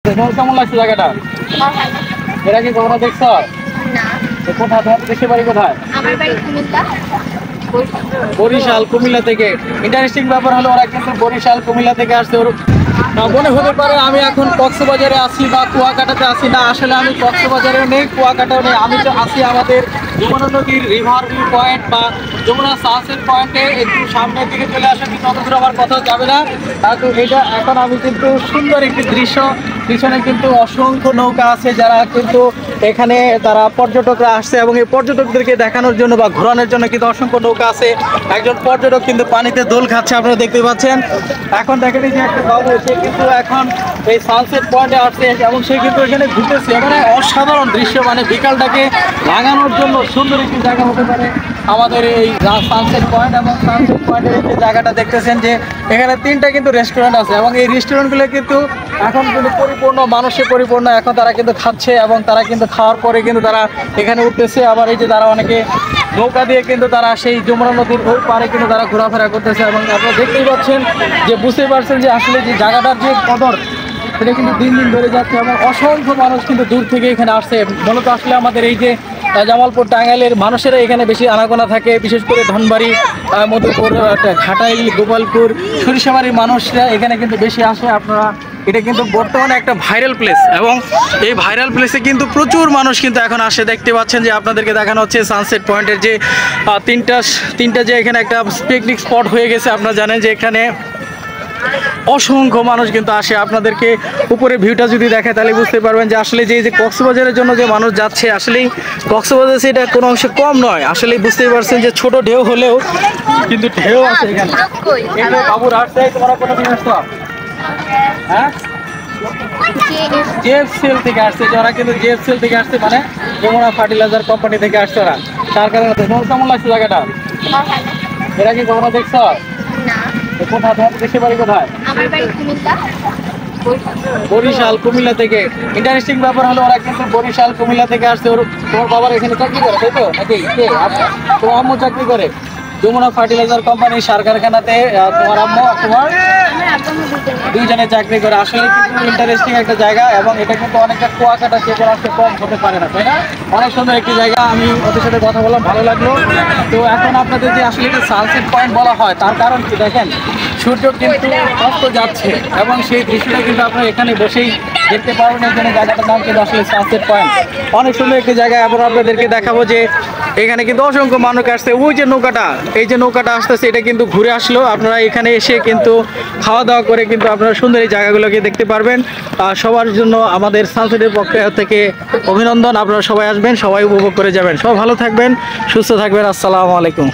কেমন লাগছে জায়গাটা? এর আগে কখনো দেখছ? না। কোথায় তোমার দেশের বাড়ি কোথায়? আমার বাড়ি কুমিল্লা। বরিশাল কুমিল্লা থেকে। ইন্টারেস্টিং ব্যাপার হলো ওরা কিন্তু বরিশাল কুমিল্লা থেকে আসছে। মনে হতে পারে আমি এখন কক্সবাজারে আছি বা কুয়াকাটাতে আছি, না আসলে আমি কক্সবাজারেও নেই, কুয়াকাটাও নেই, আমি তো আছি আমাদের যমুনা নদীর রিভার ভিউ পয়েন্ট বা যমুনা সানসেট পয়েন্টে। একটু সামনের দিকে চলে আসা কিন্তু অতদূর আমার কথা যাবে না। তো এটা এখন আমি কিন্তু সুন্দর একটি দৃশ্য, পিছনে কিন্তু অসংখ্য নৌকা আছে যারা কিন্তু এখানে তারা পর্যটকরা আসছে এবং এই পর্যটকদেরকে দেখানোর জন্য বা ঘোরানোর জন্য কিন্তু অসংখ্য নৌকা আছে। একজন পর্যটক কিন্তু পানিতে দোল খাচ্ছে, আপনারা দেখতে পাচ্ছেন। এখন দেখেন এই যে একটা বাবু, সে কিন্তু এখন এই সানসেট পয়েন্টে আসছে এবং সে কিন্তু এখানে ঘুরতেছে। মানে অসাধারণ দৃশ্য, মানে বিকালটাকে লাগানোর জন্য সুন্দর একটি জায়গা হতে পারে আমাদের এই সানসেট পয়েন্ট। এবং সানসেট পয়েন্টের যে জায়গাটা দেখতেছেন যে এখানে তিনটা কিন্তু রেস্টুরেন্ট আছে এবং এই রেস্টুরেন্টগুলো কিন্তু এখন কিন্তু পরিপূর্ণ, মানুষে পরিপূর্ণ। এখন তারা কিন্তু খাচ্ছে এবং তারা কিন্তু খাওয়ার পরে কিন্তু তারা এখানে উঠতেছে। আবার এই যে তারা অনেকে নৌকা দিয়ে কিন্তু তারা সেই যমুনা নদীর ওই পারে কিন্তু তারা ঘোরাফেরা করতেছে। এবং আপনারা দেখতেই পাচ্ছেন যে, বুঝতেই পারছেন যে আসলে যে জায়গাটার যে কদর সেটা কিন্তু দিন দিন বেড়ে যাচ্ছে এবং অসংখ্য মানুষ কিন্তু দূর থেকে এখানে আসছে। মূলত আসলে আমাদের এই যে জামালপুর টাঙ্গাইলের মানুষেরা এখানে বেশি আনাগোনা থাকে, বিশেষ করে ধনবাড়ি, মধুপুর, ঘাটাইল, গোপালপুর, সরিষাবাড়ির মানুষরা এখানে কিন্তু বেশি আসে। আপনারা এটা কিন্তু বর্তমানে একটা ভাইরাল প্লেস এবং এই ভাইরাল প্লেসে কিন্তু প্রচুর মানুষ কিন্তু এখন আসে। দেখতে পাচ্ছেন যে আপনাদেরকে দেখানো হচ্ছে সানসেট পয়েন্টের যে তিনটা যে এখানে একটা পিকনিক স্পট হয়ে গেছে। আপনারা জানেন যে এখানে অসংখ্য মানুষ কিন্তু আসে। আপনাদেরকে উপরে ভিউটা যদি দেখে তাহলে বুঝতে পারবেন যে আসলে যে কক্সবাজারের জন্য যে মানুষ যাচ্ছে, আসলেই কক্সবাজার সেটা কোনো অংশে কম নয়। আসলে বুঝতেই পারছেন যে ছোট ঢেউ হলেও কিন্তু ঢেউ আছে এখানে। বাবুর আসছে, তোমরা কোনো দিন আসতো? হ্যাঁ, জেএফসিএল থেকে আসছে যারা, কিন্তু জেএফসিএল থেকে আসছে মানে যমুনা ফার্টিলাইজার কোম্পানি থেকে আসছে ওরা। তার কারণে কেমন লাগছে জায়গাটা? এর আগে কখনো দেখছ? না। কোথায় তোমার দেশের বাড়ি কোথায়? আমার বাড়ি কুমিল্লা। বরিশাল কুমিল্লা থেকে। ইন্টারেস্টিং ব্যাপার হলো ওরা কিন্তু বরিশাল কুমিল্লা থেকে আসছে। তোমার বাবার এখানে চাকরি করে, তাই তো নাকি? তোমার আম্মু চাকরি করে যমুনা ফার্টিলাইজার কোম্পানি সার কারখানাতে। তোমার আম্মু তোমার দুইজনে চাকরি করে। আসলে কিন্তু ইন্টারেস্টিং একটা জায়গা এবং এটা কিন্তু অনেকটা কুয়াকাটা যে কোনো একটা কম হতে পারে না, তাই না? অনেক সুন্দর একটি জায়গা। আমি ওদের সাথে কথা বললাম, ভালো লাগলো। তো এখন আপনাদের যে আসলে এটা সানসেট পয়েন্ট বলা হয় তার কারণ কি দেখেন, সূর্য কিন্তু অস্ত যাচ্ছে এবং সেই দৃশ্যটা কিন্তু আপনারা এখানে বসেই দেখতে পারবেন। এখানে জায়গাটার নাম কিন্তু আসলে সানসেট পয়েন্ট। অনেক সুন্দর একটি জায়গা। এবং আপনাদেরকে দেখাবো যে এখানে কিন্তু অসংখ্য মানুষ আসছে। ওই যে নৌকাটা, এই যে নৌকাটা আসতেছে এটা কিন্তু ঘুরে আসলো। আপনারা এখানে এসে কিন্তু খাওয়া দাওয়া করে কিন্তু আপনারা সুন্দর এই জায়গাগুলোকে দেখতে পারবেন। সবার জন্য আমাদের সানসেটের পক্ষ থেকে অভিনন্দন। আপনারা সবাই আসবেন, সবাই উপভোগ করে যাবেন। সবাই ভালো থাকবেন, সুস্থ থাকবেন। আসসালামু আলাইকুম।